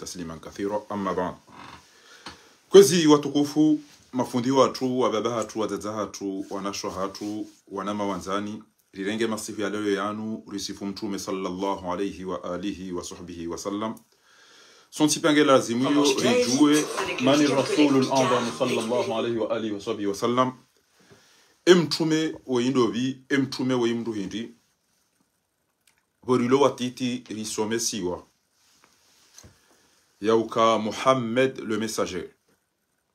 تسليما كثيرا. أما بعد كوزي وتقوفوا mafundi watu wababa hatu wazaza hatu wanashwa hatu wanama wanzani rirenge masifu ya leo yanu risifu mtume sallallahu alayhi wa alihi wa sahbihi wa sallam son tipange lazimu yo rijue mani rasulul anda sallallahu alayhi wa alihi wa sahbihi wa sallam mtume woindovi mtume woimdu hindi borilo watiti risomesiwa yauka Muhammad le messager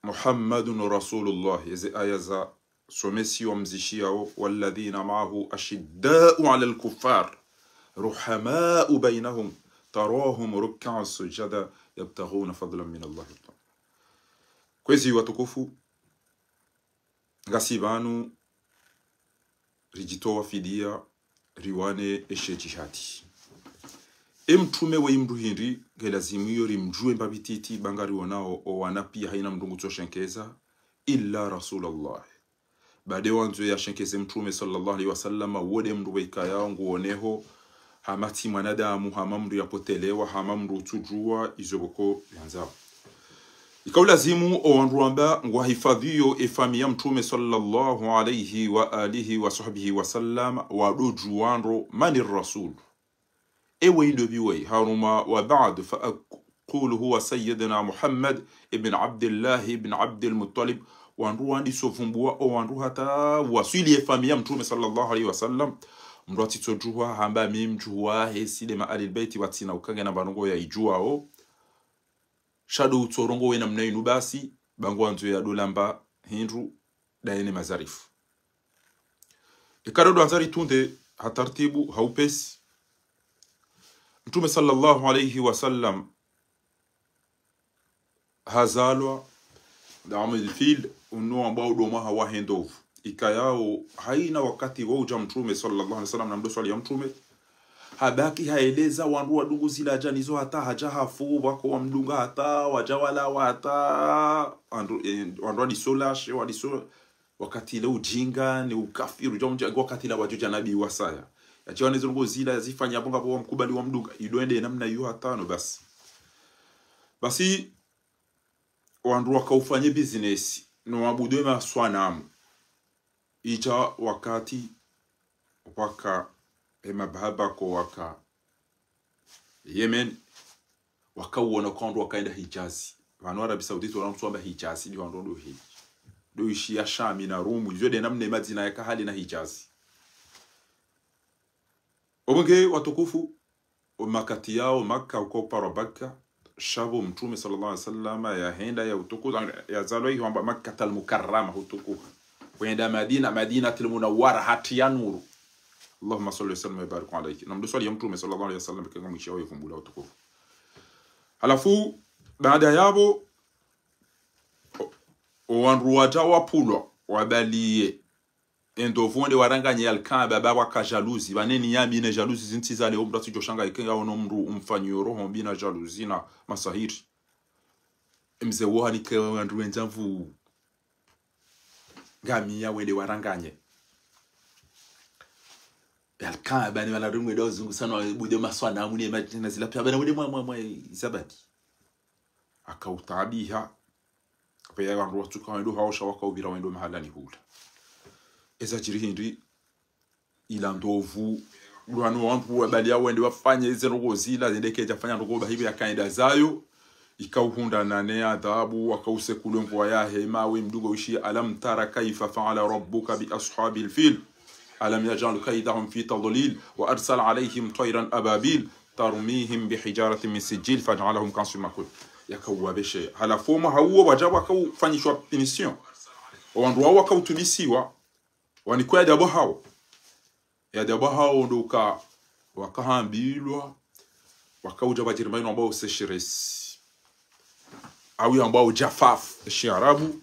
Muhammadun Rasulullah yeze ayaza somesi wamzishiao walladhina ma'ahu ashidda'u 'ala al-kuffar ruhama'u bainahum tarahum ruk'an sujada yabtaghuna fadlan min Allah. Kwezi watukufu ngasibanu rijitoa fidia riwane eshejihati mtume wa imruhindi gelazimu yori mjue mbabititi bangari wanao o wanapi haina mdungu toshenkeza illa Rasulullah bade wanzo ya shenkeze mtume sallallahu alaihi wasallam wode mndu weikaya nguoneho hamati mwanadamu hamamru yapotelewa hamamru tujua izoboko yanzao ikaulazimu o wanruamba ngwahifadhiyo efamia mtume sallallahu alaihi wa alihi wa sahbihi wasallam wadoju wanro mani rasul ewe ndobiwe haruma wa ba'd fa aqulu huwa sayyidina Muhammad ibn Abdullah ibn Abdul Muttalib wandu wandi sovumbua o wandu hata wasili efamia mtume sallallahu alaihi wasallam mndo atitojuwa hamba mimjuwa hesile ma alilbaiti watina ukange na barongo ya ijua o shadu utorongo wena mnainu basi bango wanzu ya dolamba hindru daene mazarifu ikarodo anzari tunde hatartibu haupesi mtume sallallahu alayhi wasallam hazalwa daamil fil uno ambao doma hawa hendovu ikayao haina wakati wauja mtume sallallahu alayhi wasallam na mdoso ya mtume habaki haeleza wandu wadugu zila janizo hata hajahafu wako wa mdunga hata wajawala hata wandu disolashe wadiso wakati ile ujinga ni ukafiru jamja wakati la wajuja nabii wasaya yachiwa nizungu zila zifanya bonga kwa mkubali wa mdunga idoende namna hiyo hatano basi wandu wakaufanye business no wabudu maswanamu ija wakati waka mabahaba kwa waka Yemen wakauona kwando wakaenda Hijazi wanu Arabi Saudite wanamsomba Hijazi ni wandondo hii do ishia Shami na Rumu yode namne madina ya hali na Hijazi obonge watukufu makati yao Makka uko parabaka shabu mtume sallallahu alaihi wasallam ya henda ya utukufu ya zaloi kwamba Makka al-Mukarrama utukufu kwenda Madinatul Munawwara hatia nuru Allahumma salli wa sallim wa barik alayhi na mdoswali ya mtume sallallahu alaihi wasallam kanga mwisho wao kumbula utukufu halafu baada yabo wanruwaja wapulwa wabaliye endovonde waranganye alkaba baba ka jalousie baneni yami ne jalousie zintizale ombratu joshanga ikenga ono mru umfanyo roho mbina jalousie na masahiri mze wani ke wandu wenzamvu ngamia wende waranganye alkaba ni wala rumwe dozungu sana bude maswana amuni imagine zila pia bana bude mwa isabati akautabiha kwa ya wandu watu kwa ndo haosha wakaubira wendo mahalani hula eza jirihindi ila ndovu ruhanu wangu wabalia wende wafanye ize rogo zila zindeke jafanya rogo bahibi ya kaida zayo ikauhunda nane adhabu wakausekulu ngwa ya hema we mdugo ushi alam tara kaifa fa'ala rabbuka bi ashabil fil alam yaj'al kaydahum fi tadlil wa arsala alayhim tayran ababil tarmihim bihijaratin min sijil faj'alahum ka'sin makul yakawabeshe halafoma hawo wajabu akaufanyishwa punition wandu wao wakautubisiwa wanikuwa ya dabo hao ndoka wakahambilwa wakauja bajirimani ambao seshiresi au ambao jafaf shiarabu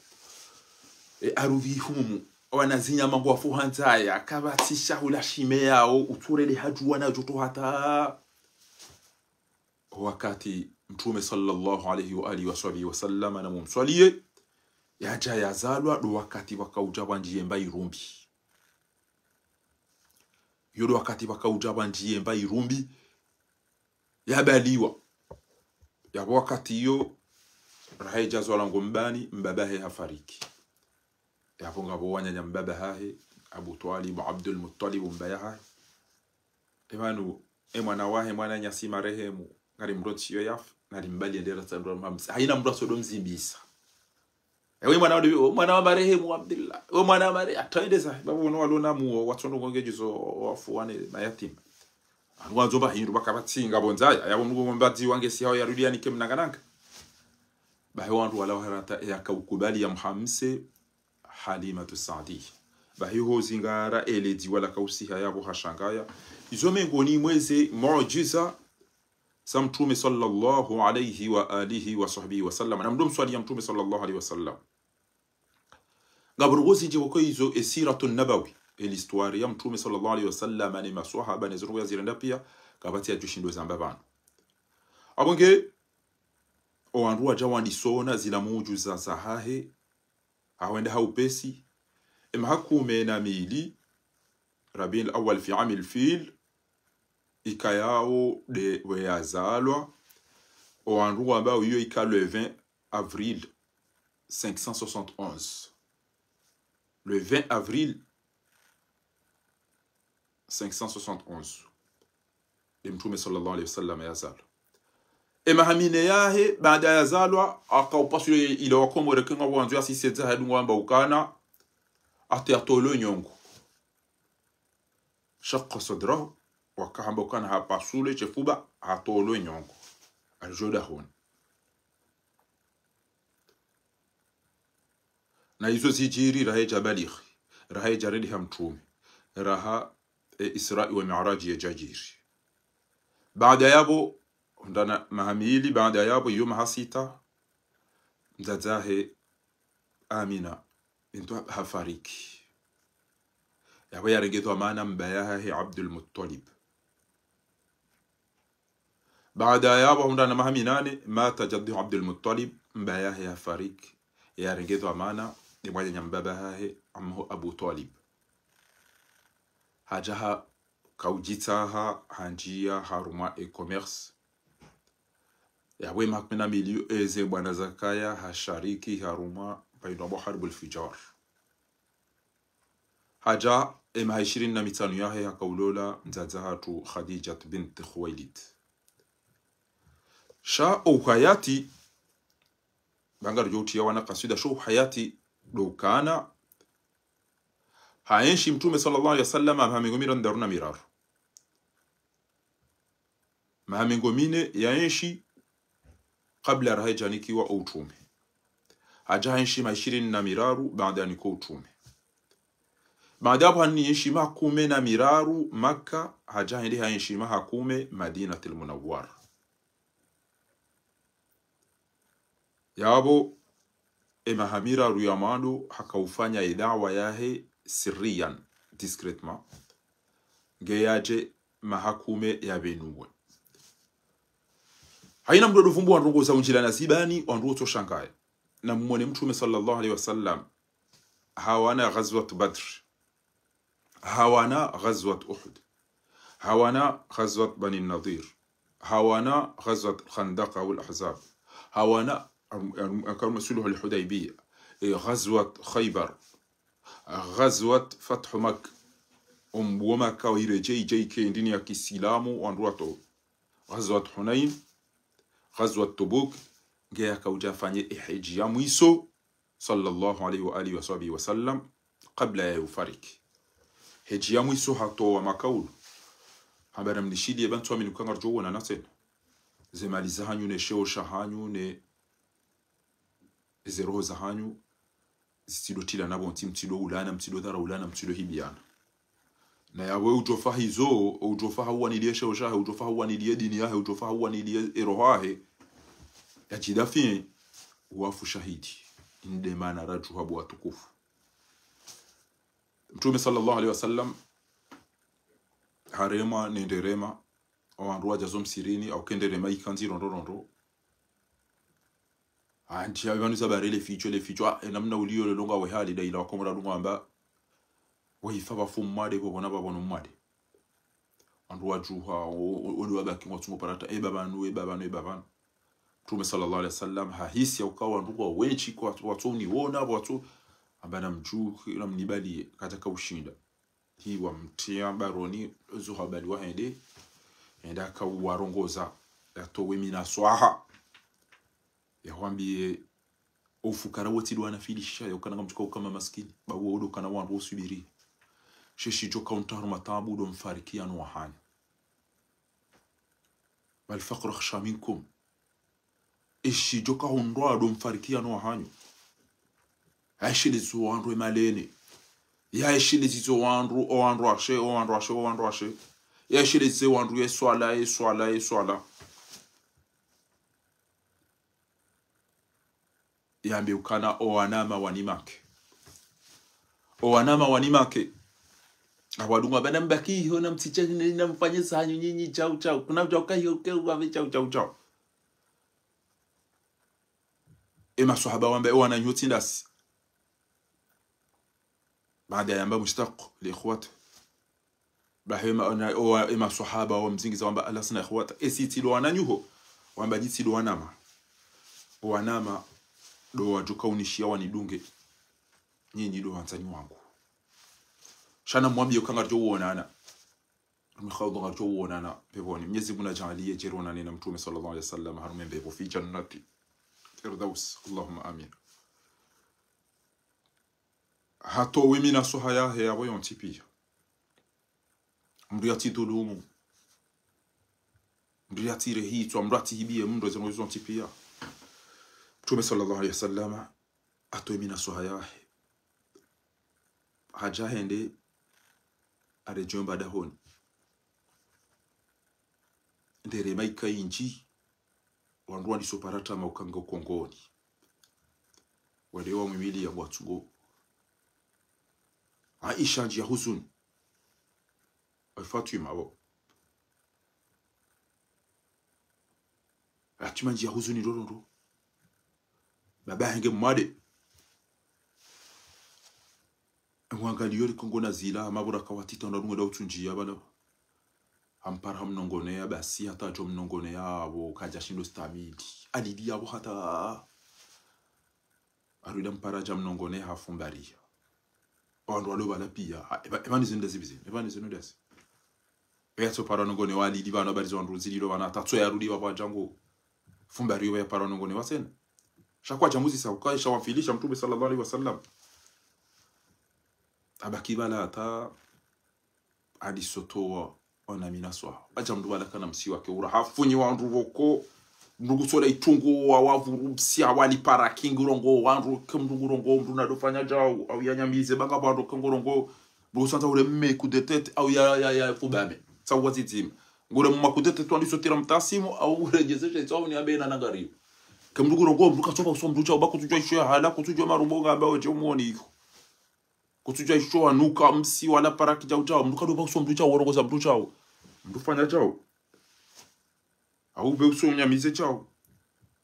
aruvi humu wanazinya mango afuhanzaya akabatisha hula shime yao uturele haju wana joto hata wakati mtume sallallahu alayhi wa alihi wasallam na mumswalie yaja yazalwa do wakati wakauja banjiye mba irumbi yodo wakati wakauja banjiye mba irumbi yabaliwa ya wakati hiyo rahaija zola ngombani mbabahe hafariki yapo ngabo wanyanya mbabahe Abu Talib Abdul Muttalib mbayaha emanu mwana wahe mwana nyasi marehemu ngari mroti yo yaf ngari mbali ndera tandwa mamsa haina mroti do mzimbisa ewe mwana wa marehemu Abdullah we mwana wa mare atendeza babu no walona mu watondo ngongejizo wafuane mayatima anwanzo bahindu bakabatsinga bonzaya yabo ngombazi wange si hao yarudia nike mnangananga bahe wandu wala harata yakukubali ya Muhamse Halimatu Saadi bahiho zingara eledi wala kausiha yabo hashangaya izo mengoni mweze muujiza sa Mtume sallallahu alayhi wa alihi wa sahbihi wa sallam na mdum swali ya Mtume sallallahu alayhi wa sallam ngabrugozi jiko izo esiratun nabawi l'histoire ya Mtume sallallahu alayhi wa sallam ni maswahaba nezuru ya zirenda pia kabati ya jushindo zambabana abonge oandua jawandi sona zila muujiza zahahe awenda haupesi imhakume na mili Rabiul Awwal fi amil fil ikayao de weyazalwa oandua ambao hiyo ika le 20 avril 571 le 20 avril 571 Mtume sallallahu alayhi wasallam yazalwa mahamine yahe baada ya zalwa akaupasu ile wakomore kenga wanzu ya siseza hadu ngamba ukana ate atolo nyongo shaqqa sadrahu wakahamba ukana hapasule chefuba atolo nyongo aljoda hon na hizo zijiri rahaja baligh rahaja redi hamtume raha Isra'i wa Mi'raj ya jajiri baada yabo ndana mahamili baada yabo yuma hasita mzazahe Amina bintu hafariki yabo yarengetwa maana mbayahe Abdul Muttalib baada yabo ndana mahaminane mata jaddu Abdul Muttalib mbayahe hafariki yarengetwa maana ni mwaje nyambabahe amho Abu Talib hajaha kaujitaha hanjia haruma e-commerce yawe makmena milieu eze bwana zakaya hashariki haruma baina harbul fijar haja ema 25 yahe hakaulola mzazahatu Khadija bint Khuwailid sha au hayati bangar joti ya wana kasida sho hayati dokana haenshi Mtume sallallahu alayhi wasallam mahamingomira ndaruna miraru mahamingomine yaenshi kabla rahaja nikiwa utume haja haenshi ma 20 na miraru baada niko utume baada hapo haenshi ma 10 na miraru Makka haja hindi haenshi ma 10 Madinatul Munawwara yabo emahamira ruyamando hakaufanya idawa yahe sirriyan discretement ngeyaje mahakume ya benuwe haina mdodo vumbu wanrongo za unjila nasibani wanrongo to shangaye na mwone Mtume sallallahu alayhi wasallam hawana ghazwat Badr hawana ghazwat Uhud hawana ghazwat Bani Nadir hawana ghazwat Khandaq wal Ahzab hawana كان سلوح الحديبية غزوة خيبر غزوة فتح مكة ومكة ويرجي جي كيندينيا كسلامو وانرواتو غزوة حنين غزوة تبوك جاء كوجا فاني إحجيا ميسو صلى الله عليه وآله وصحبه وسلم قبل يفارق هجيا ميسو حتى ومكاول habara mnishidi abantu amini kanga rjowo na nasen zemali zahanyu ne sheo shahanyu ne zero zahanyu zitidotila nabo mtido ulana mtido dhara ulana mtido hibiana na yawe ujofa hizo ujofa hawa nilie sheo shahe ujofa hawa nilie dini yahe ujofa hawa nilie erohahe yajidafi wafu shahidi inde maana raju habu watukufu Mtume sallallahu alaihi wasallam harema nenderema oandwa jazo msirini au kenderema ikanzi rondo anti abantu sabarele ficho namna uliyo longa we hali da ila wakomora ngamba wayifa bafumade ko bona babona umade andwa juha oli wabaki ngotungo parata babanu Mtume sallallahu alaihi wasallam hahisi ukawa ndugu wenchi kwa watu niona watu abana mjuu na mnibali kataka ushinda hii wa mtia baroni zo habari wa hende enda ka warongoza atowe mina swaha yawambie ufukara wote ndo anafilisha yokana mtuka kama maskini bawo odo kana wantu usubiri sheshi jo kauntar matabu do mfarikiano wahani bal faqr khasha minkum ishi jo kaundwa do mfarikiano wahani ashili zo wantu malene ya ashili zo wantu o wantu ashe ya ashili zo wantu yeswala yambe ukana owanama wanimake awadunga bana mbaki hiyo na mticha na mfanye sanyu nyinyi chao kuna joka hiyo kwa chao maswahaba wambe wana nyuti ndasi baada ya mba mushtaq li ikhwat bahima ona maswahaba wa mzingiza wamba alasna ikhwat esiti lo wananyuho wamba jiti lo wanama do wajuka unishia wanidunge nyinyi do wanzanyu wangu shana mwambie ukanga rjo uonana mkhawdo ngarjo uonana peponi Mwenyezi Mungu ajalie jerona na Mtume sallallahu alaihi wasallam harume mbebo fi jannati firdaus Allahumma amin hato wimina sohaya he abo yontipi mriati dulumu mriati rehito mriati hibie mndo zeno yontipi Mtume sallallahu alaihi wasallam atoimina sohaya haja hende arejomba dahoni ndere maika inji wandu wandi soparata maukanga kongoni wadewa mwili ya watugo Aisha njia huzuni Fatima wo Fatima njia huzuni rondo baba henge mwade mwangaliyori kongona zila mabura kawatita ndungu da utunjia bana ampara mnongone ya basi hata jo mnongone yabo kaja shindo stamili alidi yabo hata aruda mpara ja mnongone hafumbaria wandu walo bala pia ebani zinda zibizi ebani zinu desi beto para mnongone walidi bana bari zondu zililo bana tatso ya rudi baba jango fumbari we para mnongone wasena shakwa jamuzi saukai shawafilisha Mtume sallallahu alaihi wasallam abakibala ata adisotoa ona minaswa acha mdu wala kana msi wake urahafunyi wandu woko ndugu sola itungu wa wavurumsi awali para kingurongo wandu kemndungurongo mdu nadofanya jao au yanyamize banga bando kingurongo ndugu santa ure mme kudetete au ya fubame sawa zitim ngure mma kudetete twandi sotira mtasimu au urejezeshe tsawo ni abena nangari kemndungurongo mdu kachoba so mdu chao bakutujwa isho hala kutujwa marubonga ambao je muoni iko kutujwa isho anuka msi wala para kijao mdu kado bakso mdu chao worongoza mdu chao mdufanya chao au be usonya mize chao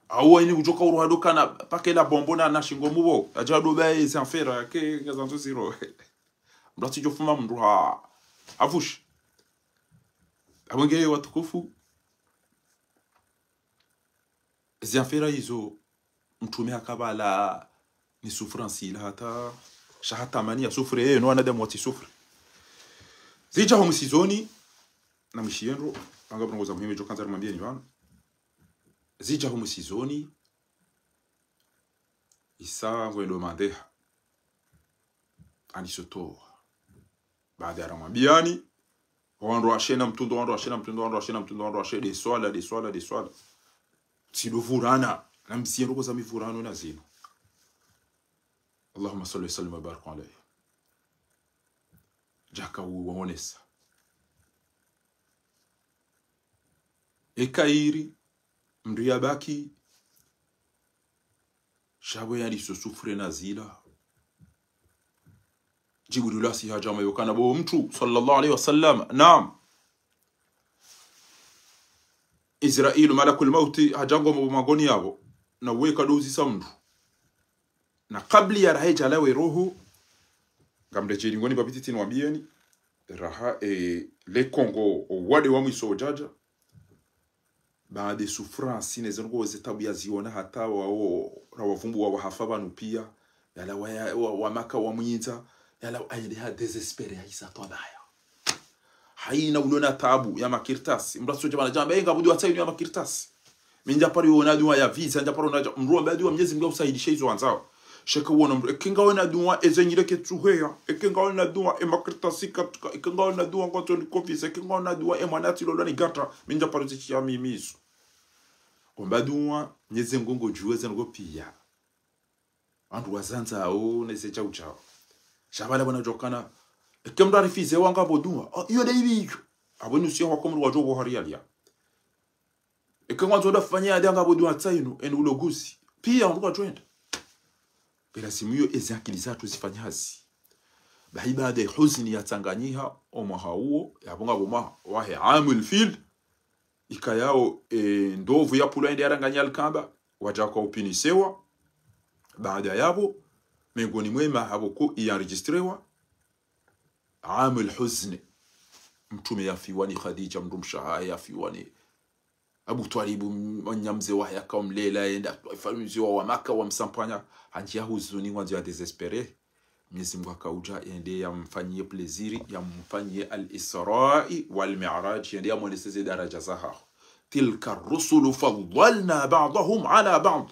au ini kujoka uruhado kana pakela bombona na shingo mubo ajado be sanfera ke ngazanzo zero mdati jofuma mduha avush abonge watukufu zanfera hizo Mtume akabala ni souffrance ila hata shahata mania sufre no anada mwati sufre zija homusizoni na mshiendo anga brongoza muhimu jo kanza mwambie ni bana zija homusizoni isa ngwendo mandeha anisoto baada ya ramwambiani wando ashena mtundo de swala sidovurana na msiendo koza mivurano na zino Allahumma salli wa sallim wa barik alayhi jaka uonesa ekairi mdu yabaki shabo yali sufre na zila jibulula si hajama yokana bo mtu sallallahu alayhi wasallam naam Israel malakul mauti hajango magoni yabo na weka dozi samdu na kabli ya raheja lawe roho ngamrejeli ngoni babiti wabieni raha le Congo wade wa mwiso jaja baada ya souffrance inaweza ngo zitabu ziona hata wao rawavumbu wa hafa banu pia yala wa maka wa mwinza yala aende ha desespere haisa tobaya haina ulona tabu ya makirtasi mrasoje bana jamba enga budi watsayi ya makirtasi minja pari wona dua ya visa nja pari wona mromba dua Mwenyezi Mungu usaidishe hizo wanzao shaka wona kinga wona dua ezenyire ketsuheya kinga wona dua e makirtasi katika kinga wona dua ngoto ni kofisa kinga wona dua e mwanati lolani gata minja pari zichi mimizo ombadua Mwenyezi Mungu juweza ngo pia andu wazanza au nese chau chao shabala bana jokana kemda rifize wanga bodua iyo dai bijo abonu sio wakomru wajogo harialia ekangwa zoda fanya adanga bodua tsaino en ulogusi pia onduka twenda bila simuyo ezakili zatu zifanyazi baada ya huzuni ya Tanganyiha omwaha huo yabonga boma wahe amul fil ikayao ndovu ya pula ndi aranganya alkamba wajaka upinisewa baada yabo miongoni mwema haboko ienregistrewa amul huzn mtume yafiwani Khadija mrumsha yafiwani Abu Talib mnyamze wa yakamlela enda ifalmizi wa Maka wa msampanya anjia huzuni wanzi ya desespere Mwenyezi Mungu akauja ende yamfanyie pleziri yamfanyie al-Isra'i wal-Mi'raj ende yamuoneseze daraja zaha tilka ar-rusulu faddalna ba'dahum ala ba'd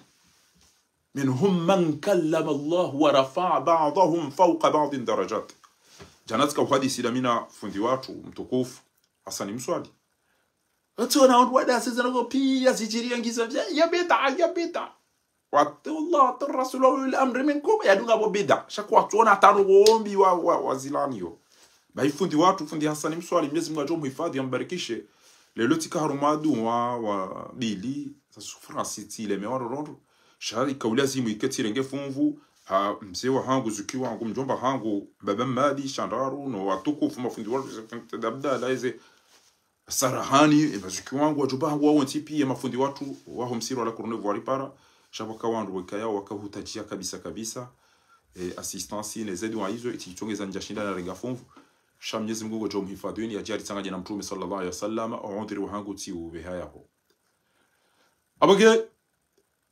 minhum man kallama Allah wa rafa'a ba'dahum fawqa ba'd darajat janatka uhadisi damina fundi watu mtukufu Hasani Mswali atona on wada sezana pia zijiria ngiza ya beta wallah ar-rasul al-amr minkum yadunga bo bida shakwa tuona tano goombi wa zilanio baifundi watu fundi Hasani Mswali Mwenyezi Mungu ajomu hifadhi ambarikishe lelo tikarumadu wa bili sa souffrance ile meoro shari kaulia zimu iketirenge funvu ha msewa hangu zukiwa hangu mjomba hangu baba madi shandaru no watukufu mafundi watu dabda laize sarahani bazukiwa hangu wajuba hangu wao ntipi mafundi watu wao msiro ala kurunevu walipara shabaka wandu wakaya wakahutajia kabisa assistance nezedi wa hizo itichongeza njashinda na renga funvu sha Mwenyezi Mungu ajomu hifadhi ya jari tanganya na mtume sallallahu alaihi wasallam aondiri hangu ti ubehayaho abage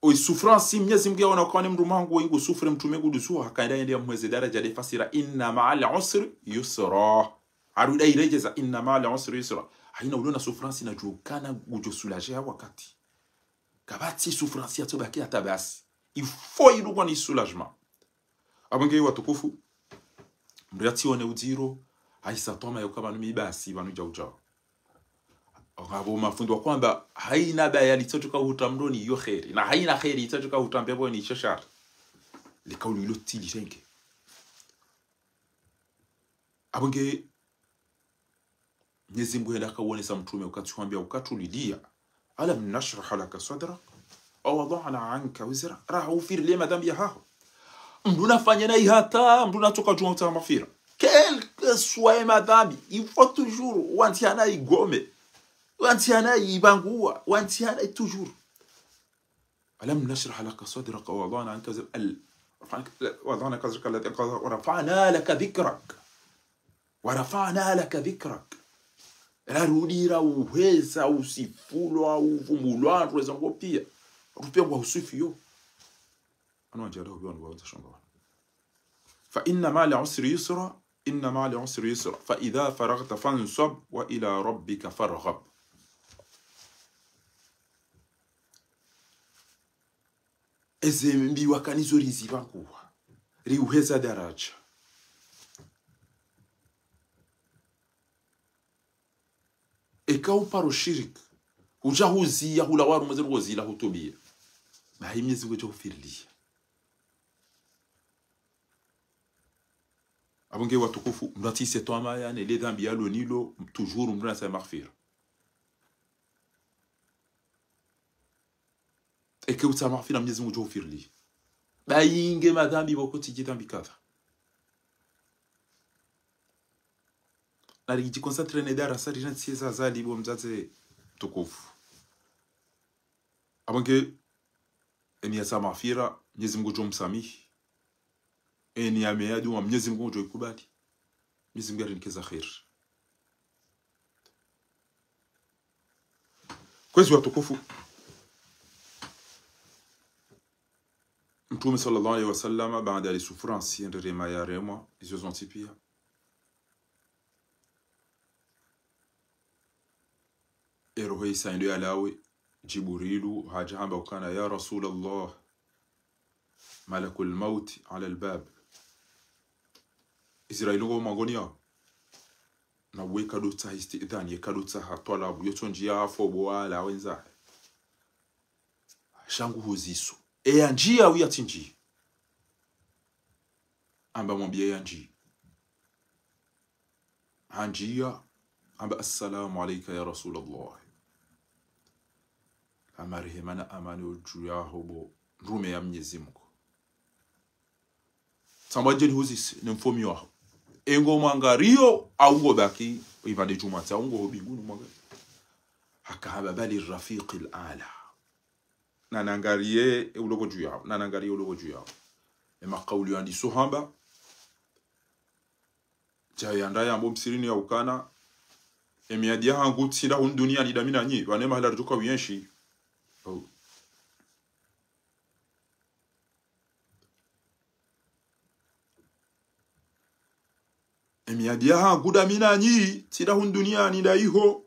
o souffrance Mwenyezi Mungu yaona kwa mndu mangu wengu sufre mtume gudusu hakaenda ende mweze daraja de fasira inna ma'al usri yusra aruda irejeza inna ma'al usri yusra haina ulona souffrance na jukana gujo soulager wakati kabati souffrance ya tobaki atabasi il faut iruko ni soulagement abage watukufu mriati one udiro haisa toma yokaba numibasi banuja ujao ngabo mafundo kwamba haina baya litotoka hutamroni hiyo khairi na haina khairi itotoka hutambebo ni shashar likauli lotili renke abonge Mwenyezi Mungu ndaka uonesa mtume ukatuambia ukatulilia alam nashrah laka sadrak aw wada'na anka wizra rahu fir li madam yaha mduna fanya nai hata mduna toka tuonta mafira quel que soit madame il faut toujours wantiana igome وانتيانا يبانغوا وانتيانا toujours ألم نشرح لك صدرك ووضعنا عنك وضعنا كذرك الذي ورفعنا لك ذكرك la rudira uheza usifulwa uvumulwa tuweza ngopia rupia kwa usifio ana njalo bwana waza shamba fa inna ma'al usri yusra fa idha faraghta fansab wa ila rabbika farghab ezembi wakanizo rizibanguwa riuheza daraja ekau paro shirik hujahuzia hula waru mwezeru wazila hutobia bahimizi wejo hufirlia abonge watukufu mratise toama yani le dhambi yalo nilo toujours mruna sa maghfira eke utamaghfira Mwenyezi Mungu hufirlia bayinge madhambi bokoti jidhambi kadha aliji concentre ne dara sari jan sieza zali bo mzaze tukufu abonge eni sa maghfira Mwenyezi Mungu jomsamihi eni ameadu Mwenyezi Mungu joikubali Mwenyezi Mungu anikeza khair kwezi watukufu Mtume sallallahu alayhi wasallam baada ya souffrance ndere mayaremwa izo zontipia eroho isaindo yalawe Jibrilu hajahamba ukana ya Rasulullah malakul maut ala albab Israeli ngo magonia na weka dota istidhan yekadota hatwalabu yotonjia afo bwala wenza shangu huzisu njia uyatinji amba mwambie yanji hanjia amba assalamu alayka ya Rasulullah amarehemana amani ujuyaho bo rume ya Mwenyezi Mungu tambajeni huzisi ni mfomi waho engo mwangario au baki ibade jumata ungo binguni mwanga hakaba bali rafiqil ala nanangarie ulogo juyao nanangarie ulogo juyao ema kauli yandi suhamba jaya ndaya ambo msirini ya ukana emiadia hangu tsinda hun dunia ni damina nyi wanema hala rutuka wienshi emiadia hangu damina nyi tsinda hun dunia ni daiho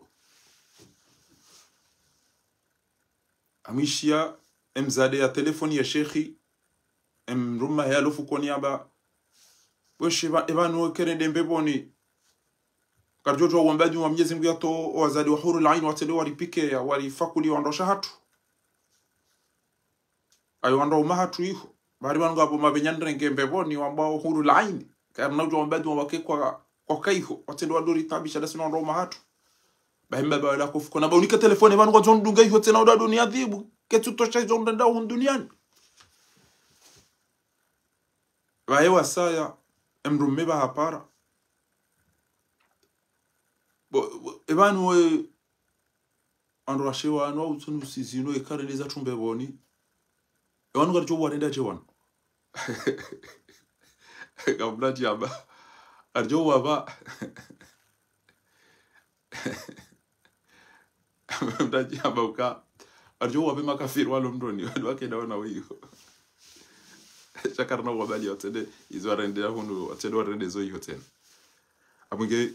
amishia mzade ya telefoni ya shekhi mruma ya lufu koni aba weshi ebanu kerende mbeboni karjojo wambadi wa Mwenyezi Mungu yato wazadi wa huru laini watende waripike ya warifakuli wandosha hatu ayo wando mahatu iho bari banu gabo mabenyandrenge mbeboni wambao huru laini karna ujo wambadi wa wakekwa kwa kaiho watende wadori tabisha dasino wando mahatu bahimba bawala kufuko na baunika telefoni banu kwa dunga iho tena uda dunia dhibu ketu tosha zonda ndao hun duniani wae wasaya emrummeba hapara ebanu we ando ashewa no utunu sizino ekareleza tumbeboni ebanu gacho warenda jewano gamblati aba arjo waba mdaji aba uka arjo wabe makafiri walo mndoni wake daona wiyo chakarna wabali otende izwarendea hunu otende warende zo hiyo tena abunge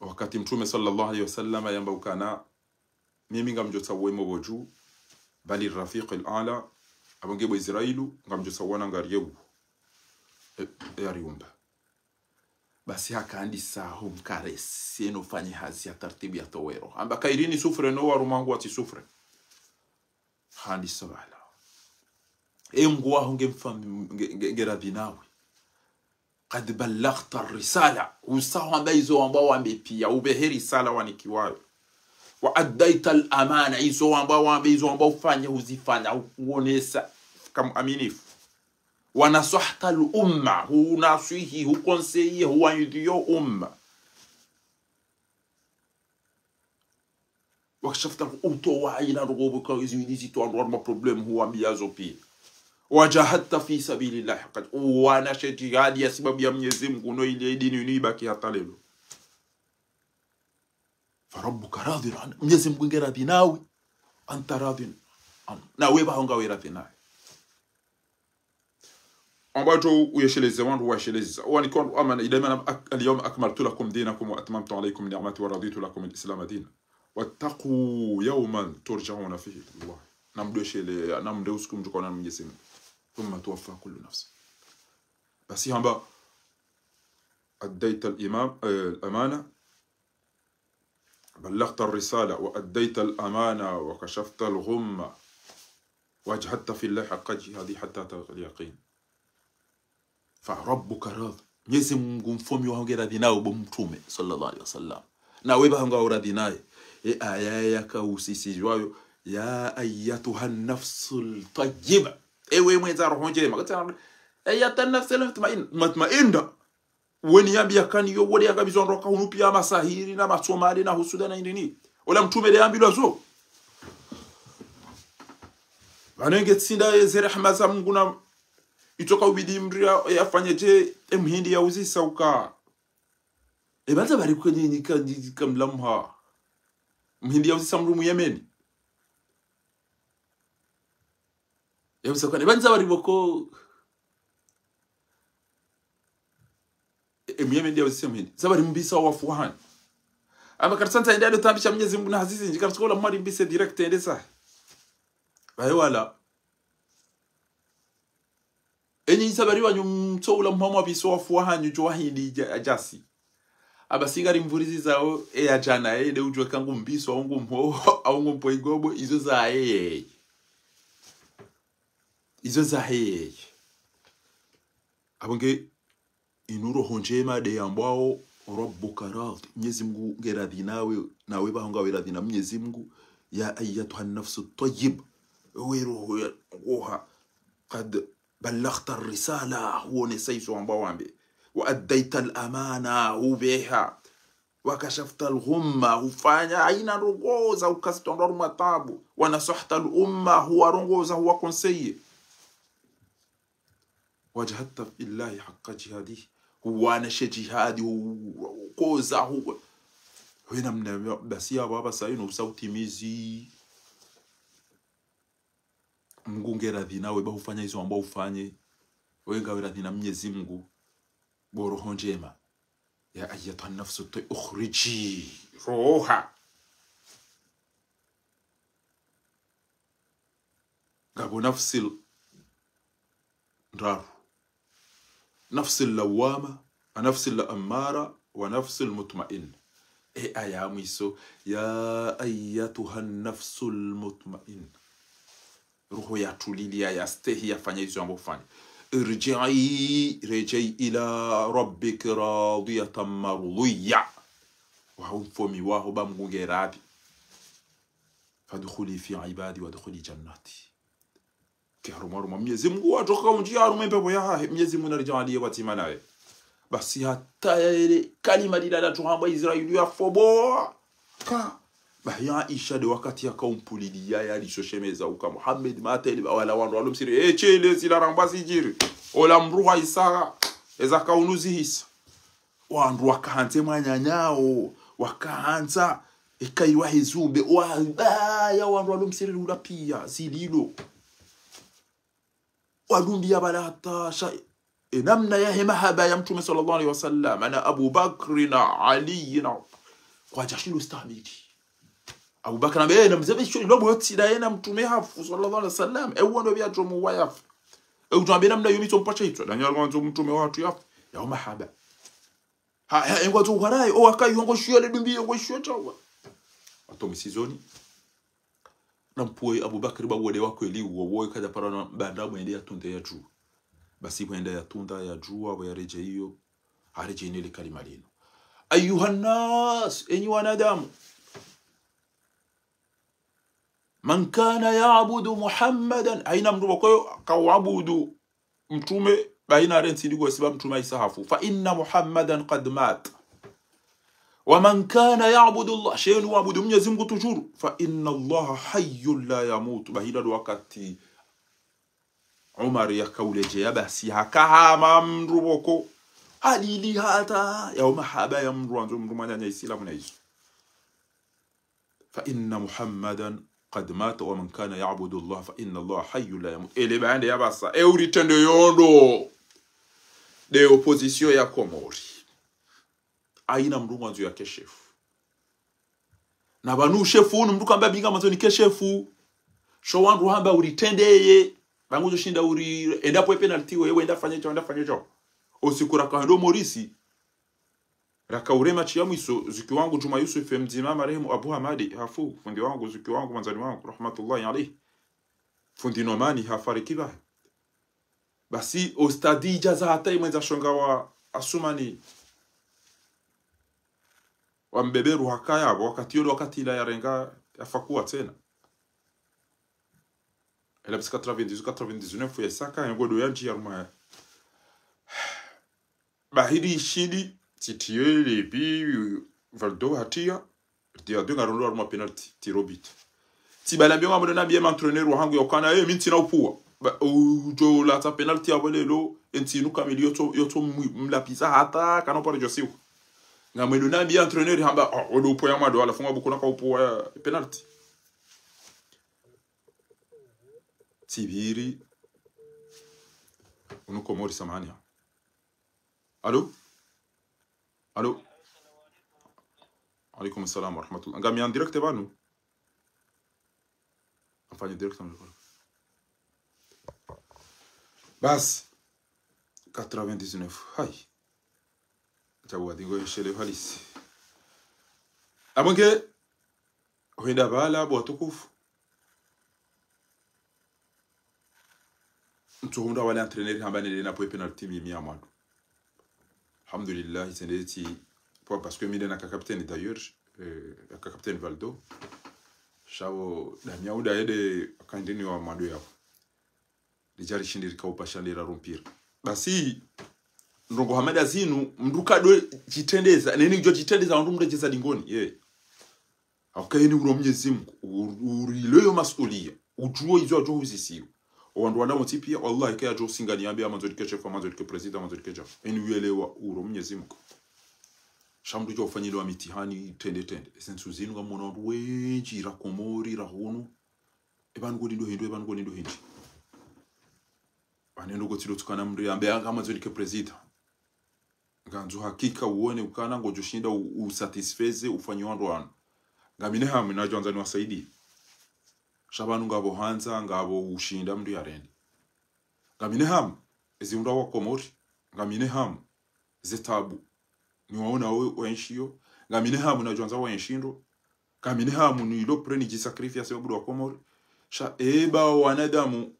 wakati Mtume sallallahu alayhi wasallam yamba ukana mimi ngamjota wemo boju bali rafiq al-ala abunge bo Israilu ngamjota wana ngariyebu yariumba basi hakandi saho mkaresi no fanye hazi ya tartibu ya towero amba kairini sufre no warumangu ati sufre handi sabala mgwa hungemfamu ngeradhi nawe qad ballaghta ar-risala usawa baizo ambao wamepia ubeheri risala wanikiwayo wa addaita al-amana izo ambao wameizo ambao ufanye uzifanya uonesa kama aminifu wa nasahta al-umma hunasihi hukonseye huayudio umma wakashafta utowa ila robo kwa izi to andwa ma problem huwa biazo pia wajahadta fi sabilillah qad wana shajihadi ya sababu ya Mwenyezi Mungu no ile dini ni baki hata leo farabbuka radhi an Mwenyezi Mungu ngeradhi nawe anta radhi na wewe bahonga wewe radhi nawe ambacho uyesheleze wangu washeleza wani kwa amana idama al-yawma akmaltu lakum dinakum wa atmamtu alaykum ni'mati wa raditu lakum al-islam dinan wattaqu yawman turja'una fihi Allah namdeshele namdeusikum tukona Mwenyezi Mungu ثم توفى كل نفس بس هamba أديت الأمانة بلغت الرسالة وأديت الأمانة وكشفت الغمة وجهدت في الله حق جهادي حتى تلقى اليقين فربك راض Mwenyezi Mungu mfomi wangu radhi nao bomtume sallallahu alaihi wasallam na wewe hanga radhi naye aya yaka usisijwayo ya ayyatuha nafsul tayyiba ewe mwenza roho njema katana ayatan nafsul mutmainna woni yambia kani yo wodi yanga bizondoka hunupia masahiri na masomali na husuda na indini ola mtume le ambilwa zo banenge tsinda yezere hamaza Mungu na itoka ubidi mria yafanyeje emhindi ya uzisa uka ebanza bari kwenye kamlamha mhindi ya uzisa mrumu Yemen Yamsakane banza bari boko emyeme ndio zisemeni zabari mbisa wafuhani ama karsanta ndio tambisha Mwenyezi Mungu na hazizi njika tukola mwari mbise direct ende sa bayo wala enyi sabari wanyu mtoula mhamwa biso wafuhani jo wahindi ajasi abasigari mvurizi zao ajana ende ujwe kangu mbiso aungu mho aungu mpoigobo izo za izo za abonge inuro honjema de ambao rabbuka rad Mwenyezi Mungu geradhi nawe bahonga weradhi na Mwenyezi Mungu ya ayatuha an-nafsu at-tayyib wiruha qad ballaghta ar-risala huwa nisaisu ambao ambe wa addaita al-amana ubeha wa kashafta al-ghumma ufanya aina rongoza ukastondor matabu wa nasahta al-umma huwa rongoza huwa conseiller wajahadta billahi haqqa jihadihi huwa na jihadi koza huwa wena mna basi baba saino usautimizi Mungu ngeradhi nawe bahufanya hizo ambao ufanye wenga weradhi na Mwenyezi Mungu boroho njema ya ayatuha nafsu ukhriji roha gabo nafsil ndaru نفس اللوامة ونفس الأمارة ونفس المطمئن أياميسو يا أيتها النفس المطمئن روحو يا توليلي يا استهي فاني زوامو فاني رجعي إلى ربك راضية مرضية وهم فمي واهو بامغو غيرابي فادخلي في عبادي وادخلي جناتي Harumaru Mwenyezi Mungu watoka unjia harume pepo ya Mwenyezi Mungu anajalia watima nawe basi hata ile kalima dilala tuhamba Israeli ya fobo ka bahya Aisha de wakati ya kaumpulilia ya lishoshemeza uka Muhammad mateli wala wandu walomsiri chele zila rambazi jiri ola mruha Isa eza kaunuzi hisa wandu wakaanze mwanyanyao wakaanza ikaiwa hizube wa ya wandu walomsiri ula pia zililo wadumbi ya balata shay namna ya mahaba ya Mtume sallallahu alaihi wasallam ana Abu Bakr na Ali na kwa jashilu ustabidi Abu Bakr na mzabisho lobo tsida na Mtume hafu sallallahu alaihi wasallam ewando bya tomu wayaf ewutambe namna yumito mpacha itwa danyal mwanzo Mtume watu yafu ya mahaba ha engwa tu harai o akayongo shiyole dumbi ngo shiyota atomi sizoni nampoi Abu Bakr babode wako eliwo wowe kaja parana banda mwende ya tunda ya juu basi mwende ya tunda ya juu abo yareje hiyo hareje ile kalima lino ayuhan nas enyi wanadamu man kana ya'budu Muhammadan aina mtu wako kaabudu Mtume baina renti digo sababu Mtume isahafu fa inna Muhammadan qad mat ومن كان يعبد الله شيء يعبد Mwenyezi Mungu toujours فإن الله حي لا يموت bahila wakati Umar yakauleje ya basi hakahama mruboko alili hata ya mahaba ya mruanzo mrumanya Islamu na Yesu فإن محمدا قد مات ومن كان يعبد الله فإن الله حي لا يموت ele bande ya basa euritendo yondo de opposition ya Komori aina mndu mwanzo ya keshefu na banu shefu unu mndu kamba binga mwanzo ni keshefu sho wandu hamba uritendeye bangu shinda uri endapo penalty wewe enda fanye cho osikura kando Morisi raka urema chiamu iso zuki wangu Juma Yusuf mzima marehemu Abu Hamadi hafu fundi wangu zuki wangu manzali wangu rahmatullahi alayhi fundi nomani hafariki ba basi ostadi jaza hata imwenza shonga wa asumani wambeberu hakaya wakati yule wakati ila yarenga yafakuwa tena ela bis 99 ya saka ngodo yanji yaruma bahidi shidi titiele bi valdo hatia dia de ngarondo aruma penalty tirobit tibala byo ngamdo na bien entraîneur wangu yokana minti na upua ujo la ta penalty abolelo entinu kamili yoto mlapisa hata kana pare josiu ngamwendo na bien entraîneur hamba odo upo ya mado ala funga bukuna kwa upo ya penalty tibiri unukomori samahani. Alo? Alo? Alaikum salam wa rahmatullah. Ngami en direct banu? Afanye direct en bas 99. Hai. Chawa dingo shele halisi. Abonge huenda bala bo tukufu. Mtuhunda wale entraîneur hambane na poe penalty mi amadu. Alhamdulillah c'est parce que Midena ka capitaine d'ailleurs ka capitaine Valdo shao da miauda yede kandini wa mado yao lijari shindiri ka upashandira rompira basi ndongo hamada zinu mduka do jitendeza neni jo jitendeza ndo mrejeza dingoni akayeni uro Mwenyezi Mungu urileyo masulia ujuo izo ajo uzisiyo wandu wana mutipia wallahi kaya jo singani ambia amanzo dikeche kwa amanzo dike president amanzo dikeja eni uelewa uro Mwenyezi Mungu shamdu jo fanyilo mitihani tende esensu zinu nga mona wenji ra komori ra hunu ebanu godindo hindu ebanu godindo hindi banendo gotilo tukana mri ambia amanzo dike president nganzo hakika uone ukana ngojo shinda usatisfeze ufanywa ndo wana ngamine hamu najonza ni wasaidi shabanu ngabo hanza ngabo ushinda mri yarendi ngamine hamu eziunda wa komori ngamine hamu zetabu ni waona wenshio ngamine hamu najonza wenshindo ngamine hamu ni lo preni jisakrifia sababu wa komori sha eba wanadamu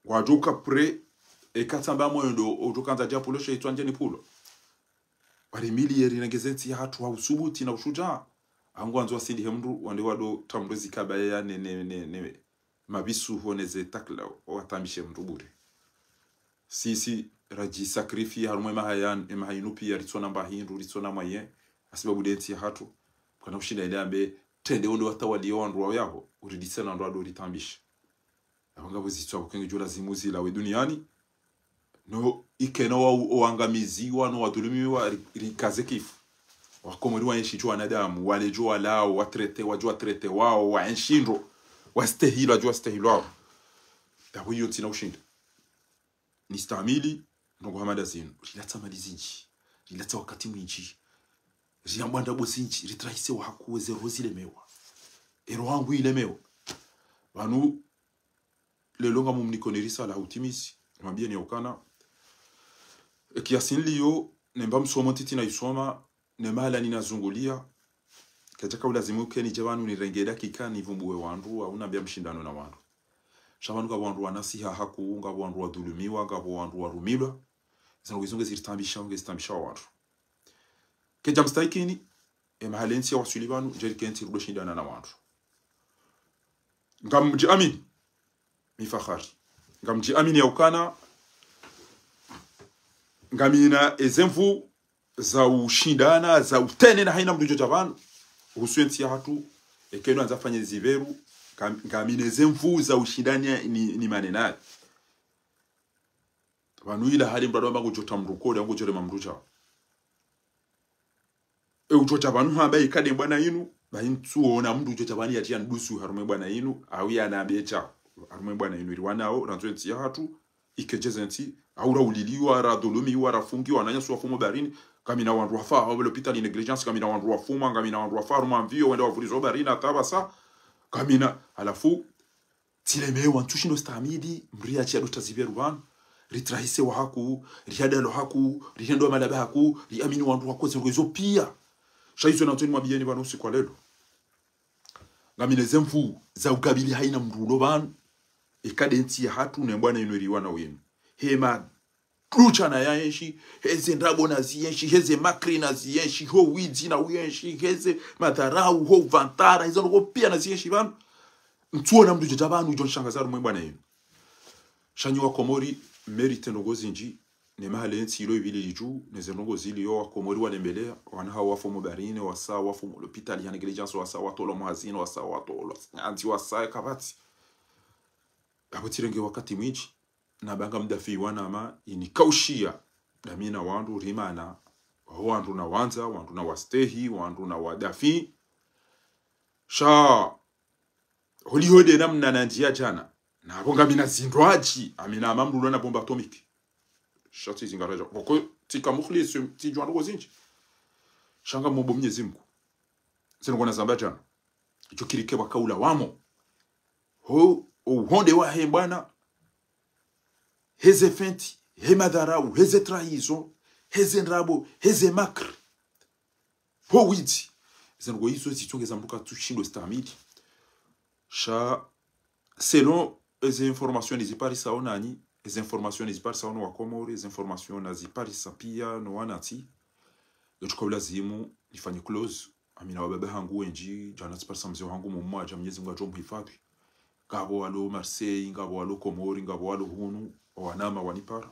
wajuka pre ekatamba moyo ojukanza japulo sheitwa njeni pulo bari miliyeri nagezenti ya hatu wa usubuti na ushuja angu anzo asidi hemru wande wado tambuzi kabaya ne mabisu honeze takla watambishe mrubure sisi raji sakrifia harumwe mahayan emahinupi ya ritsona mbahindu ritsona maye asibabu denti ya hatu kana ushinda ile ambe tende ondo watawali wandu wa yabo uridisena ndo ado ritambishe abanga buzitwa bukenge jura zimuzi lawe duniani no ikena wa oangamiziwa no wadulumiwa rikazekifu wakomori wa enshijo wanadamu walejo lao watrete wajua trete wao wa enshindo wastehilo wajua stehilo wao dawo hiyo tina ushinda nistamili ndongo hamada zinu rilata malizinji rilata wakati mwinji riambanda bosinji ritrahise wa hakuweze rozile mewa ero wangu ile mewa banu lelonga mumnikonirisa la utimisi mwambie ni ukana kiasini liyo nemba msomo titi na isoma nemala ninazungulia katika ulazimuke ni jawanu ni rengeda kikani vumbuwe wandu au nabia mshindano na wandu shabanu ga wandu wanasiha haku nga wandu wadhulumiwa nga wandu warumilwa zana wizunge zitambisha wandu keja mstaikini mahalensi ya wasulibanu jerikenti rudo shindana na wandu ngamji amin mifakhari ngamji amin ya ukana ngamina ezemvu za ushindana za utene na haina mdujo javanu husuenti ya hatu ekeno anzafanya ziveru ngamina ezemvu za ushindania ni manenari wanu ila hali mbrado mbangu jota mrukode wangu jore mamruja ujota vanu hamba ikade mbwana inu bahintu ona mdujo javani ya tia ndusu harume mbwana inu awia na abecha harume mbwana inu iriwanao ranzuenti ya hatu ikejezenti aura uliliwa radolomiwa rafungiwa nanyaswa wafumo barini kamina wandu wafa au l'hôpital negligence kamina wandu wafuma kamina wandu wafa ruma mvio wenda wafulizo barini atabasa kamina alafu tileme wantushindo stamidi mria chia do taziveru wan ritrahise wa haku riadalo haku riendo malaba haku riamini wandu wakoze rezo pia shaizo na ntoni mwabieni bano usiku lelo ngamine zemfu za ukabili haina mrulo ban ikadenti ya hatu nembwana inuriwa na wenu hema rucha na yaenshi heze ndabo na zienshi heze makri na zienshi ho widi na uyenshi heze matarau ho vantara hizo ngo pia na zienshi banu mtuona mdu jabanu ujo shangazaru mwembwana yenu shanyi wa komori merite ngozi nji ne mahalensi ilo ibili liju neze ngozi iliyo wa komori walembelea wanaha wafumo barine wasa wafumo l'hôpital ya negligence wasa watolo mwazino wasa watolo anti wasa kabati abutirenge wakati mwinji na banga mdafi wanama inikaushia damina wandu rimana wandu na wanza wandu na wastehi wandu na wadafi sha holihode namna na njia jana na bonga mina zindwaji amina mamdu na bomba atomique shati zingaraja boko tika mukhlis ti jwando gozinji shanga mombo Mwenyezi Mungu sino kona Azerbaijan icho kirike wakaula wamo ho uhonde wa he bwana heze fenti he madharau heze trahison heze nrabo heze makr ho witi sino go hizo zichongeza mbuka tushindo stamili sha selon les informations ziparisa onani les informations ziparisa ono wakomori les informations ziparisa pia no wanati yochukua lazimu nifanye close amina wababa hangu wenji jana ziparisa mzee wangu mmoja Mwenyezi Mungu ajomhifadhi ngabo walo Marseille ngabo walo Komori ngabo walo hunu wanama wanipara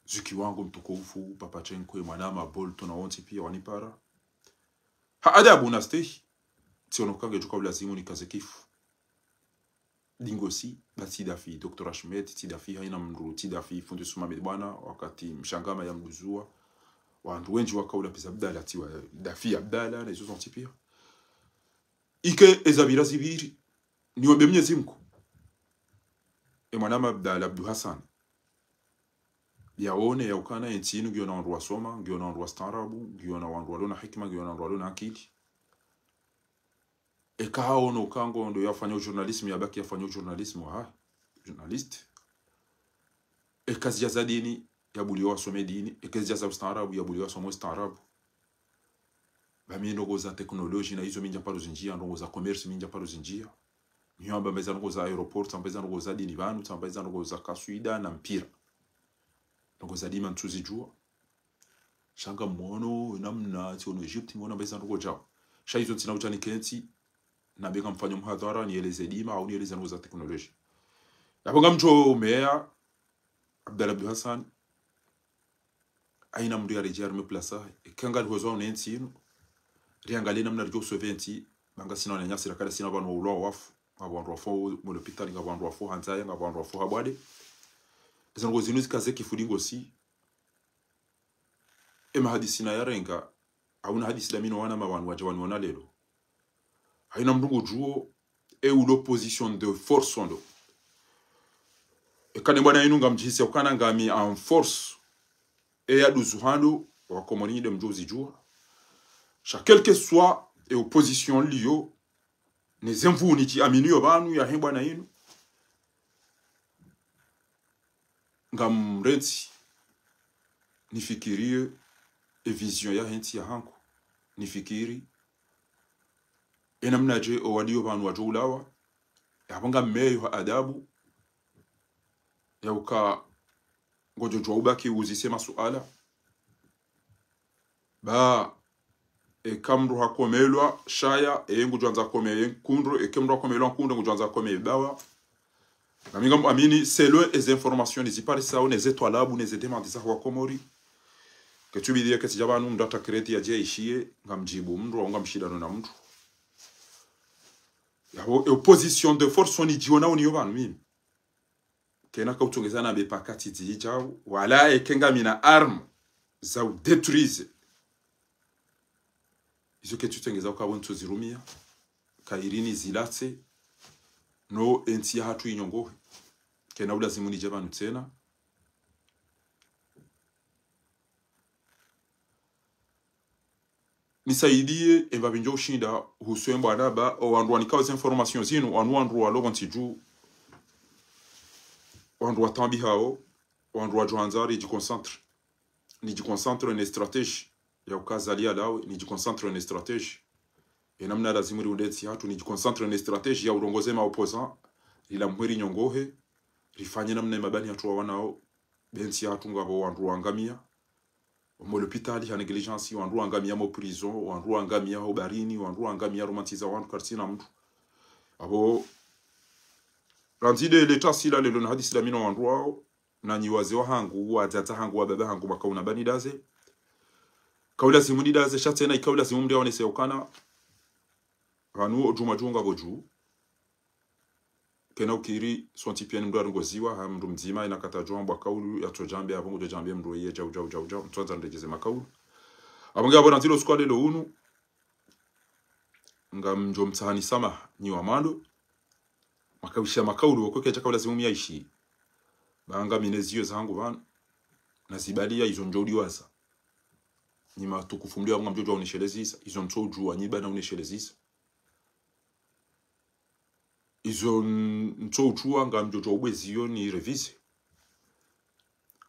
zuki wangu mtukufu Papachenko mwanama Bolton na wonti pia wanipara ha adabu na stay tiono kange chukua lazimu nikazekifu dingosi batidafi Dr. Ahmed tidafi haina mru tidafi fundi sumame bwana wakati mshangama ya mluzua wandu wengi wakaula pesa Abdalla tiwa dafi Abdalla na hizo zonti pia ike ezabira zibiri niombe Mwenyezi Mungu mwanama Abdalla Abdul Hassan yaone ya ukana entinu giona wandu wasoma giona wandu wastarabu giona wandu walona hikma giona wandu walona akili ekao no kango ndo yafanya journalisme yabaki yafanya journalisme ha journaliste ekazi ya dini yabuliwa some dini ekazi ya ustaarabu yabuliwa some ustaarabu bamino goza teknolojia na hizo minja paro zinjia ndo goza commerce minja paro zinjia nyamba mbeza ndo goza aeroport mbeza ndo goza dini banu mbeza ndo goza kasuida na mpira ndo goza dima ntuzijua shanga mwono namna tiono Egypt mwono mbeza ndo goja shaizo tina uchani kenti na beka mfanyo mhadhara nieleze dima au nieleze nguzo za teknolojia naponga mcho meya Abdalla Abdul Hassan aina mndu ya rejar me plaça kanga hozo nentino riangalie namna rjo soventi banga sina na nyasira kada sina banu ulo wafu abantu wafo mu l'hôpital ngabantu wafo hanzaya ngabantu wafo habwade zango zinuzi kaze kifudingo si ema hadisi na yarenga au na hadisi la mino wana mabanu wajawani wana lelo haina mdungu juo l'opposition de force ondo kane bwana inunga mjisi ukana ngami en force ya duzuhando wa komoni de mjozi jua cha quel que soit opposition liyo nezemvu niti aminiyo banu ya hemba na inu ngamrenti nifikirie vision ya henti ya hanku nifikiri enamnaje owaliyo banu wajulawa yabanga meyo adabu ya uka ngojo jwauba uzisema suala ba kamru hakomelwa shaya ngujwanza komeye kundro kemru hakomelwa kundro ngujwanza komeye bawa ngaminga amini selon les informations les iparisa ou les étoiles ou les demandes za kwa Komori que tu bidia que tijabanu ndata kreti ya je ishie ngamjibu mndro ngamshidano na mtu ya opposition de force on idiona uniyo banu mimi kena ka utongezana be pakati dijao wala ekenga mina arme za détruise izo ke tutengeza kwa bonto zirumia kairini zilatse no enti hatu inyongo kena ulazimu nijabanu tena nisaidie embabinjo shinda huswembo adaba o andwa nikawa information zinu anwandu wa logonti ju wandu watambi hao wandu wajuanzari nijiconcentre na strategie ya ukazalia lawe nijiconcentre na strategie enamna lazima riundeti hatu nijiconcentre na strategie ya urongoze ma opposant ila mwiri nyongohe rifanye namna mabani hatu wanao benti hatu ngabo wandu wangamia mo l'hôpital ya negligence wandu wangamia mo prison wandu wangamia ho barini wandu wangamia romantiza wandu kartina mtu abo Randide leta sila lelo na hadisi la mino wanduao na nyiwaze wa hangu wa tata hangu wa baba hangu makauna bani daze kaula simuni daze shatena ikaula simumdi aonese ukana ranu juma junga boju kena ukiri sonti pia mdu arongoziwa mdu mzima ina katajwa mbwa kaulu ya tojambe abongo de jambe mdu ye jau mtwanza ndejeze makaulu abonga bona ntilo squad lelo unu ngam njom tsani sama ni wamando makawisha makaulu wako kecha kabla zimu yaishi banga minezio zangu bana nazibalia izo njodi waza ni matukufu mlio wangu mjojo unishelezisa izo ntoju anyiba na unishelezisa izo ntoju anga mjojo ubezio ni revise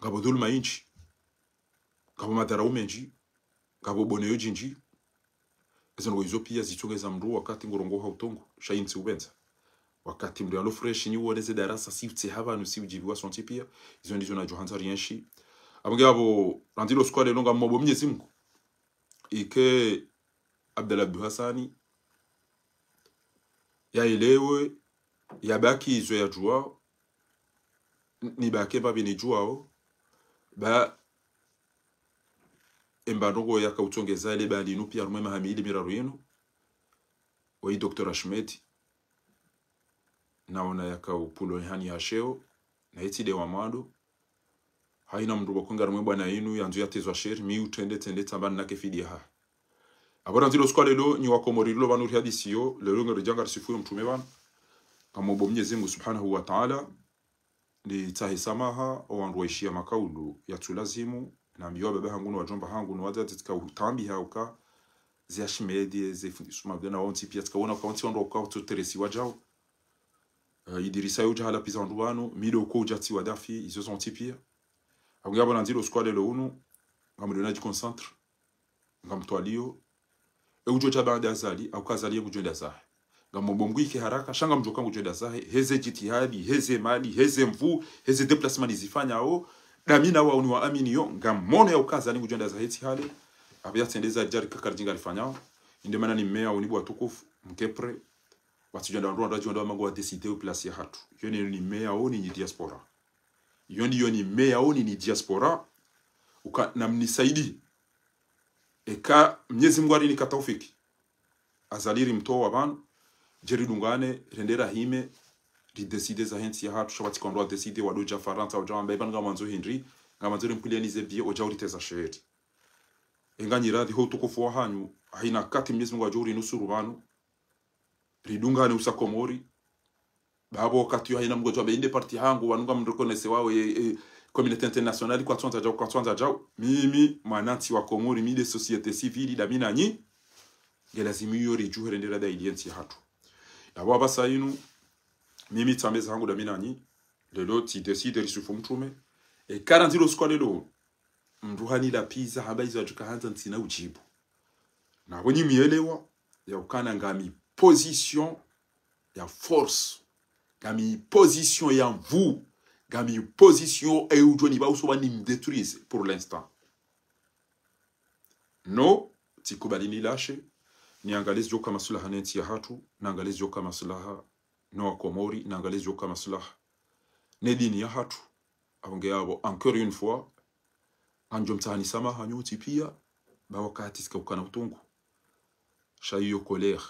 ngabo dhulma inchi ngabo madhara umenji ngabo boneyo jinji izo ngo izo pia zitongeza mru wakati ngorongo hautongo shainsi ubenza wakati mri alo fresh ni uoneze darasa sifti hava nusi ujibiwa sonti pia izo ndizo na johanza rienshi abonge abo randilo squad longa mmobo mnyezi Mungu ike Abdallah Hassani ya elewe ya baki izo ya jua ni bake ba bini juao ba embandongo ya kautongeza ile bali no pia rumema hamili miraruino wa Dr. Ahmed naona yakaupulo hani hasheo na itide wa mado haina mndu bakonga rumwe bwana inu yanzu yatezwa sheri mi utende tambana nake fidia ha abona ndilo squale lo ni wakomori lo banuri hadisiyo lelo ngari janga risifu mtume bana amobo Mwenyezi Mungu Subhanahu wa Ta'ala ni tahisamaha owanroishia makaulu ya tulazimu na mbiwa baba hangu wa jomba hangu no waza tika utambi hauka ziashimedi zefundisuma bwana wonti pia tikaona kwa wonti ndo kwa tuteresi wajao idirisa yo jahala pisa ndwano mido ko jati wadafi izo zonti pia abungabo nanzilo squale lo unu ngamudona ji concentre ngamtwalio ujo chabanda azali au kazalie kujenda zahe ngamobomgwi ke haraka shanga mjoka kujenda zahe heze jitihadi heze mali heze mvu heze déplacement zifanya ao damina wa uniwa amini yo ngamono ya ukazali kujenda zahe tihale abya tendeza jari kakarjinga alifanya inde maana ni mmea unibu watukufu mkepre watujenda ndo ndo mango wa décider place ya hatu yoni ni mmea oni ni diaspora yoni mmea oni ni diaspora uka namnisaidi eka Mwenyezi Mungu alini kataufiki azaliri mto wa bana jeri dungane rendera hime di decide za henti ya hatu shabati kondwa decide wadoja faranta wa jamba ibana ngamanzo Henry ngamanzo mpulianize bie ojauri teza sheri enganyira di hoto kufo hanyu haina kati Mwenyezi Mungu ajuri nusuru banu ridungane usakomori babo wakati haina mgojo abe inde parti hangu wanunga mrekonese wao communauté internationale kwa tsonza jao mimi mwananti wa Komori mide société civile da minanyi gelazimi yori juherendera da ilienti hatu yabo abasa inu mimi tambeza hangu da minanyi lelo ti decide risufu mtume e 40 squad lelo mruhani la pizza habaiza jukahanza ntina ujibu na woni mielewa ya ukana ngami position ya force ngami position ya vous gami position et ujoni ba uso bani détruise pour l'instant no tikubali ni lashe ni angalizi joka maslaha neti ya hatu na angalizi joka maslaha no Komori na angalizi joka maslaha ne dini ya hatu abonge yabo encore une fois anjo mtani sama hanyuti pia ba wakati sikukana utungu shayo colère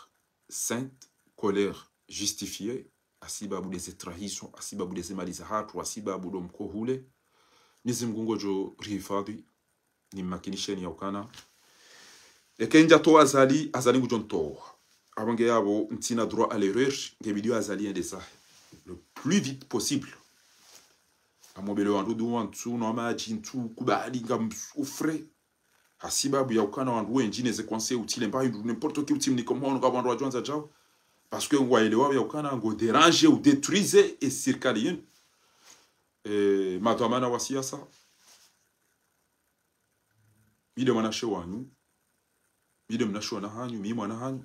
sainte colère justifiée asibabu des trahisons asibabu des maliza hatu asibabu do mkohule Mwenyezi Mungu jo rihifadhi ni makinisheni ya ukana ekenja to azali ngujonto abange yabo ntina droit à l'erreur ngebidio azali indesa le plus vite possible amobelo wandu wantu no maji ntu kubali ngam ufre asibabu ya ukana wandu wengine ze conseil utile mba n'importe qui ultime ni comme on va wandu wajonza jao parce que on elewa ya ukana ngo déranger ou détruire et circalien matamana wa siasa bide manashe wanyu bide mnasho na hanyu mimi mwana hanyu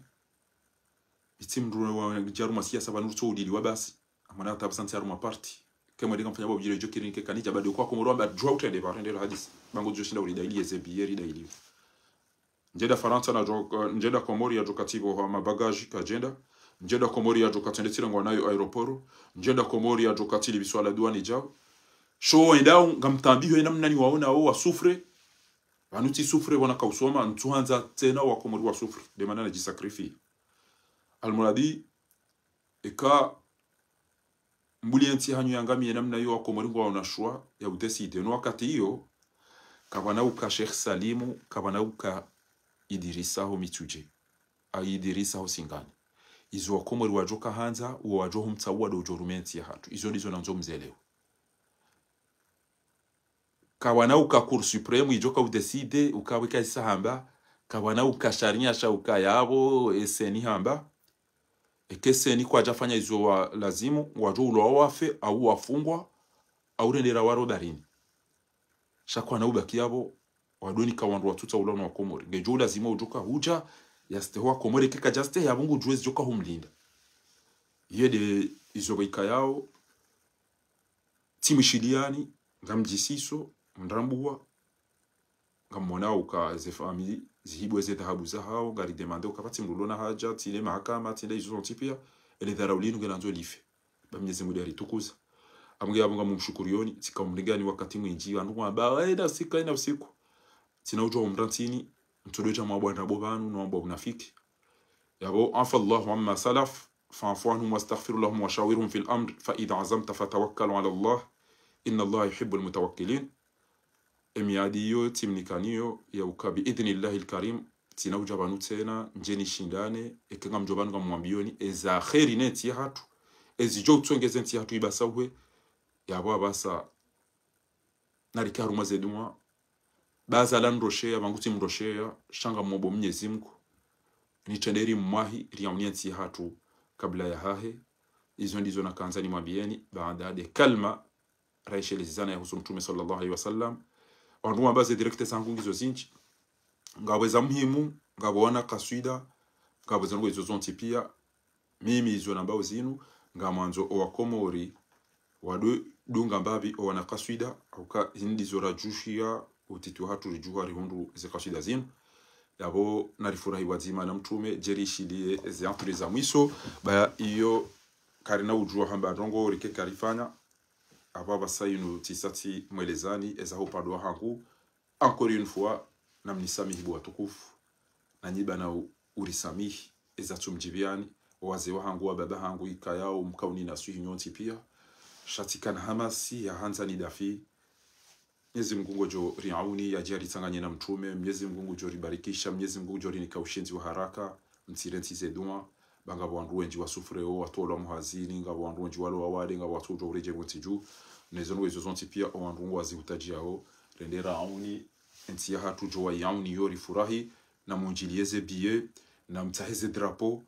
bitimdru wa jaru siasa banurto udili basi amana tabsanti aruma party kama dinga mfanya bobjire jokiri nke kanija bado kwa ko muromba drought de barende hadis bango joshinda uri daili ezebieri daili njeda Faransa na njeda Komori ya jokativo ha mabagaji ka agenda njeda Komori ya jokatendetira ngo nayo aeroport njeda Komori ya jokatili biswala douane jao show endao ngamtambiho namna ni waona wao wasufre banuti sufre wana kausoma ntuanza tena wa Komori wa sufre de manana jisacrifie almuradi eka mbuli enti hanyu yangami namna yo wa Komori ngo wana shwa ya udeside no wakati hiyo kabana uka Sheikh Salimu kabana uka Idirisa ho mituje a Idirisa ho singani izo wakomori wajoka hanza uwa wajohu mtsawa do jorumenti ya hatu izo ndizo nanzo mzelewa kawana uka Cour supreme ijoka udeside ukaweka isa hamba kawana uka sharia sha uka yabo eseni hamba ekeseni kwa jafanya izo wa lazimu wajo ulo wafe au wafungwa au rendera waro darini shakwa na ubaki yabo wadoni kawandu watuta ulano wa komori ngejo lazima ujoka huja yastewa komori keka jaste yabungu juwezi joka humlinda yede izo baika yao timishiliani ngamjisiso ndrambuwa ngamona uka ze family zihibu ze dhahabu za hao ngari demande ukapati mlulona haja tile mahakama tile izo ntipia ele dharaulinu gelanzo life bamnyeze mudari tukuza amge yabunga mumshukurioni tikamligani wakati mwinji wandu mwaba eda sika ina usiku tina ujo umrantini mtudoja mwabwana bobanu no mbo unafiki yabo afa Allah amma salaf fa'fu anhum wastaghfir lahum wa shawirhum fil amr fa idha azamta fatawakkal ala Allah inna Allah yuhibbul mutawakkilin emiadiyo timnikaniyo ya ukabi idhnillahi alkarim tina ujo banu tena njeni shindane ekenga mjobanu ngamwambioni eza khairi neti hatu ezijo tsongeze nti hatu ibasahwe yabo abasa narikaru mazedumwa baza landroshea banguti mroshea shanga mwobo Mwenyezi Mungu ni tenderi mwahi riaunianti hatu kabla ya hahe izo ndizo na kanzani mwambieni baada de kalma raisha lizana ya husu mtume sallallahu alaihi wasallam wanduwa baze direkte sangungizo zinchi ngaweza muhimu ngabona kaswida ngabeza ngo izo zonti pia mimi izo nambao zinu ngamanzo owakomori wadu dunga mbabi owana kaswida auka hindi zora jushia utitu hatu rijuha rihundu ze kaswida zinu yabo narifurahi wazima na mtume jerishilie ze anturi za mwiso baya iyo karina ujua hamba rongo rike karifanya ababa sayinu tisati mwelezani eza hupadwa hangu encore une fois na mnisamihi bwa tukufu na nyiba na urisamihi eza tumjibiani waze wa hangu wa baba hangu ikayao mkauni na suhi nyonti pia shatikana hamasi ya hanza ni dafi Mwenyezi Mungu jo riauni ya jari tanganye na mtume Mwenyezi Mungu jo ribarikisha Mwenyezi Mungu jo rinika ushenzi wa haraka mtirenti zedua banga wandu wenji wasufreo watola muhazini ngabo wandu wenji walo wawade ngabo watu jo ureje mtiju nezo nwezo zonti pia wandu wazi utajiao rendera auni enti ya hatu jo yauni yori furahi na munjilieze biye na mtaheze drapo